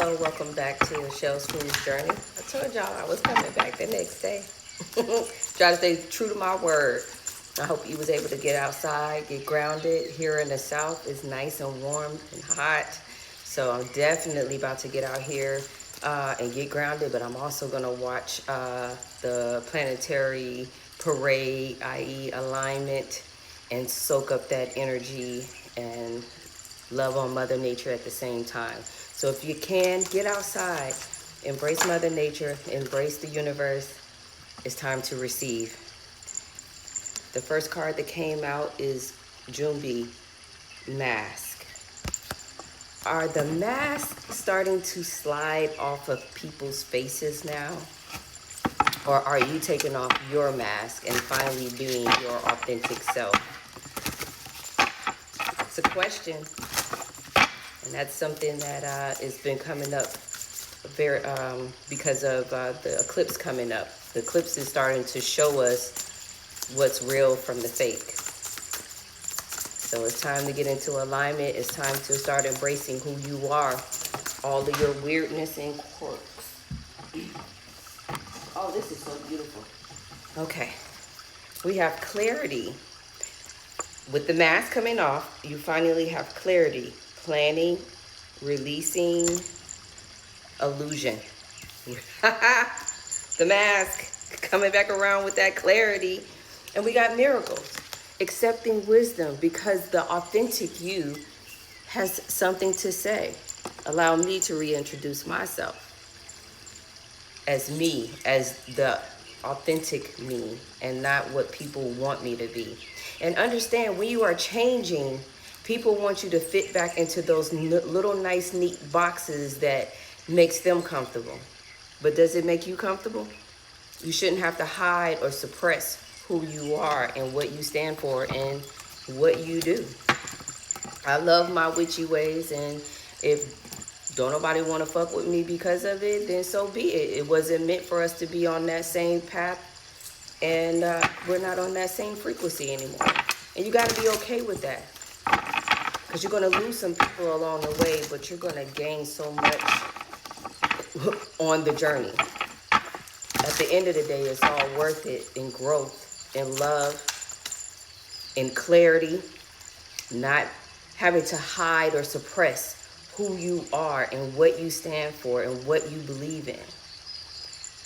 Hello, welcome back to the Shell School's Journey. I told y'all I was coming back the next day. Try to stay true to my word. I hope you was able to get outside, get grounded. Here in the South, it's nice and warm and hot. So I'm definitely about to get out here and get grounded, but I'm also going to watch the planetary parade, i.e. alignment, and soak up that energy and love on Mother Nature at the same time. So if you can, get outside, embrace Mother Nature, embrace the universe. It's time to receive. The first card that came out is Jumbi, Mask. Are the masks starting to slide off of people's faces now? Or are you taking off your mask and finally being your authentic self? It's a question. And that's something that has been coming up very because of the eclipse coming up. The eclipse is starting to show us what's real from the fake. So it's time to get into alignment. It's time to start embracing who you are, all of your weirdness and quirks. Oh, this is so beautiful. Okay, we have clarity. With the mask coming off, you finally have clarity. Planning, releasing, illusion. The mask coming back around with that clarity. And we got miracles. Accepting wisdom because the authentic you has something to say. Allow me to reintroduce myself as me, as the authentic me, and not what people want me to be. And understand, when you are changing, people want you to fit back into those little nice neat boxes that makes them comfortable. But does it make you comfortable? You shouldn't have to hide or suppress who you are and what you stand for and what you do. I love my witchy ways, and if don't nobody want to fuck with me because of it, then so be it. It wasn't meant for us to be on that same path, and we're not on that same frequency anymore. And you got to be okay with that. Because you're going to lose some people along the way, but you're going to gain so much on the journey. At the end of the day, it's all worth it in growth, in love, in clarity, not having to hide or suppress who you are and what you stand for and what you believe in,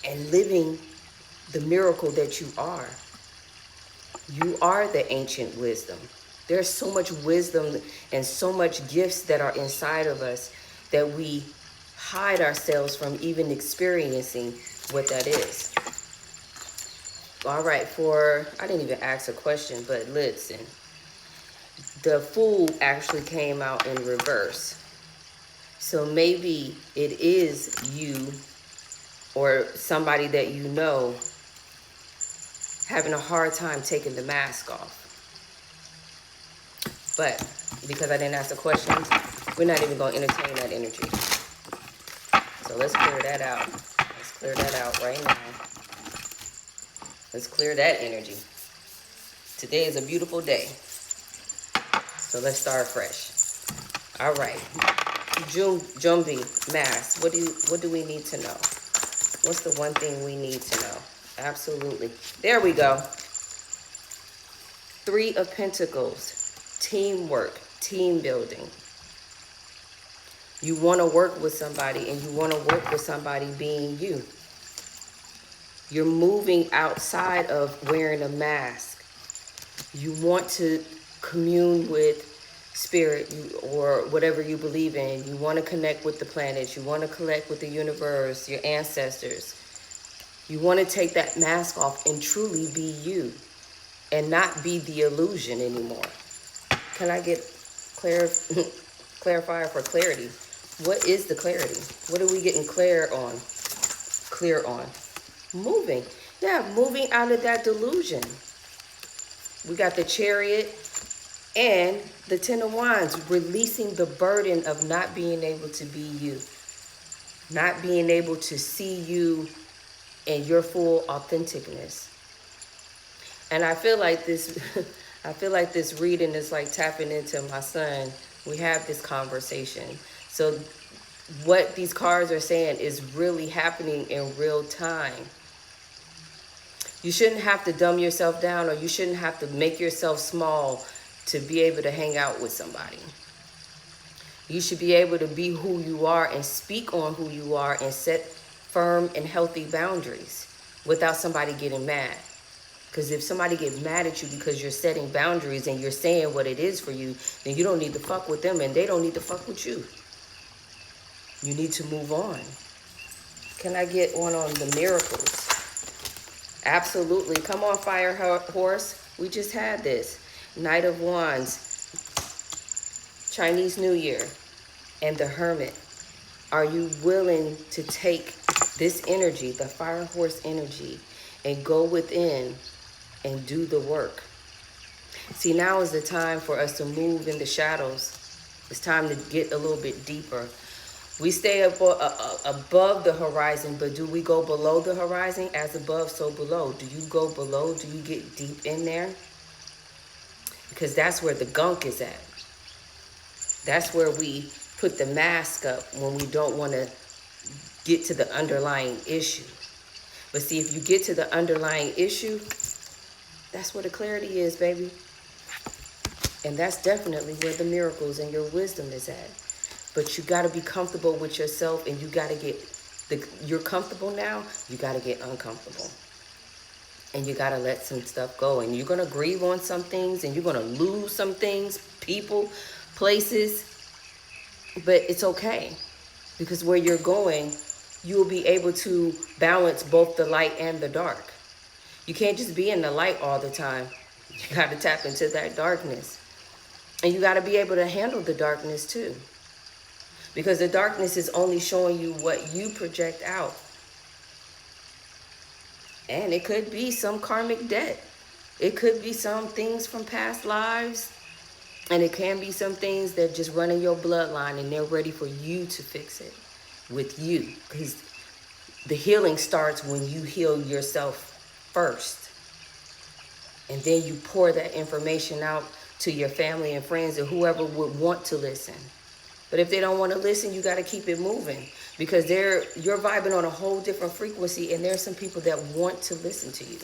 and living the miracle that you are. You are the ancient wisdom. There's so much wisdom and so much gifts that are inside of us that we hide ourselves from even experiencing what that is. All right, I didn't even ask a question, but listen. The Fool actually came out in reverse. So maybe it is you or somebody that you know having a hard time taking the mask off. But because I didn't ask the questions, we're not even going to entertain that energy. So let's clear that out. Let's clear that out right now. Let's clear that energy. Today is a beautiful day. So let's start fresh. All right. Jumbi, Mask. What do we need to know? What's the one thing we need to know? Absolutely. There we go. 3 of Pentacles. Teamwork, team building. You want to work with somebody, and you want to work with somebody being you. You're moving outside of wearing a mask. You want to commune with spirit or whatever you believe in. You want to connect with the planets. You want to connect with the universe, your ancestors. You want to take that mask off and truly be you and not be the illusion anymore. Can I get clarifier for clarity? What is the clarity? What are we getting clear on? Moving. Yeah, moving out of that delusion. We got the Chariot and the 10 of Wands, releasing the burden of not being able to be you. Not being able to see you in your full authenticness. And I feel like this reading is like tapping into my son. We have this conversation. So what these cards are saying is really happening in real time. You shouldn't have to dumb yourself down, or you shouldn't have to make yourself small to be able to hang out with somebody. You should be able to be who you are and speak on who you are and set firm and healthy boundaries without somebody getting mad. Because if somebody gets mad at you because you're setting boundaries and you're saying what it is for you, then you don't need to fuck with them and they don't need to fuck with you. You need to move on. Can I get one on the miracles? Absolutely. Come on, Fire Horse. We just had this. Knight of Wands, Chinese New Year, and the Hermit. Are you willing to take this energy, the Fire Horse energy, and go within and do the work? See, now is the time for us to move in the shadows. It's time to get a little bit deeper. We stay above the horizon, but do we go below the horizon? As above, so below. Do you go below? Do you get deep in there? Because that's where the gunk is at. That's where we put the mask up when we don't want to get to the underlying issue. But see, if you get to the underlying issue, that's where the clarity is, baby. And that's definitely where the miracles and your wisdom is at. But you got to be comfortable with yourself, and you got to get you're comfortable now, you got to get uncomfortable. And you got to let some stuff go. And you're going to grieve on some things, and you're going to lose some things, people, places. But it's okay, because where you're going, you will be able to balance both the light and the dark. You can't just be in the light all the time. You got to tap into that darkness. And you got to be able to handle the darkness too. Because the darkness is only showing you what you project out. And it could be some karmic debt. It could be some things from past lives. And it can be some things that just run in your bloodline, and they're ready for you to fix it with you. Because the healing starts when you heal yourself first. And then you pour that information out to your family and friends and whoever would want to listen. But if they don't want to listen, you got to keep it moving, because you're vibing on a whole different frequency, and there's some people that want to listen to you.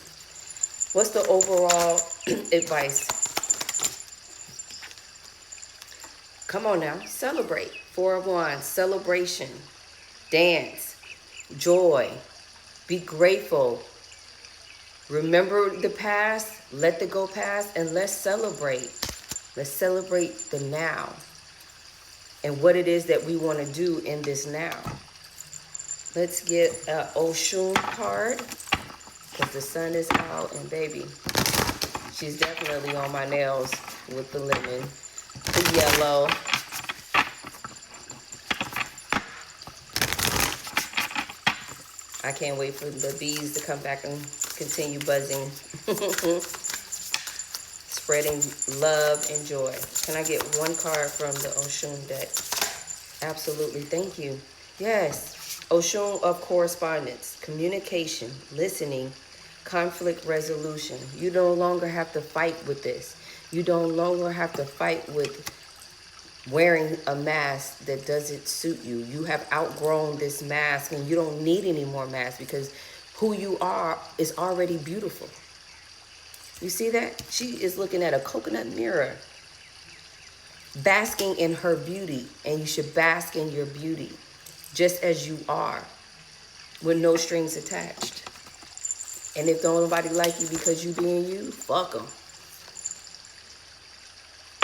What's the overall advice? Come on now, celebrate. Four of Wands, celebration, dance, joy, be grateful. Remember the past, let the go past, and let's celebrate. Let's celebrate the now and what it is that we want to do in this now. Let's get an Oshun card, because the sun is out, and baby, she's definitely on my nails with the lemon, the yellow. I can't wait for the bees to come back and continue buzzing. Spreading love and joy. Can I get one card from the Oshun deck? Absolutely, thank you. Yes, Oshun of correspondence, communication, listening, conflict resolution. You no longer have to fight with this. You no longer have to fight with wearing a mask that doesn't suit you. You have outgrown this mask, and you don't need any more masks, because who you are is already beautiful. You see that? She is looking at a coconut mirror, basking in her beauty, and you should bask in your beauty just as you are, with no strings attached. And if don't nobody like you because you being you, fuck them.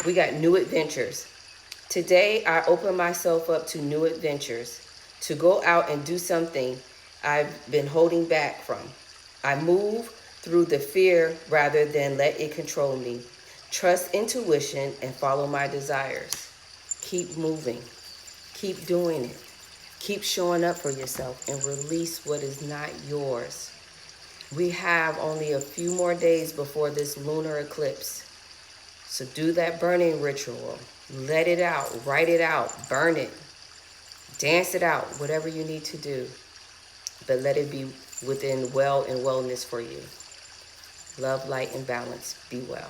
We got new adventures. Today, I open myself up to new adventures, to go out and do something I've been holding back from. I move through the fear rather than let it control me. Trust intuition and follow my desires. Keep moving. Keep doing it. Keep showing up for yourself and release what is not yours. We have only a few more days before this lunar eclipse. So do that burning ritual. Let it out. Write it out. Burn it. Dance it out. Whatever you need to do. But let it be within well and wellness for you. Love, light, and balance. Be well.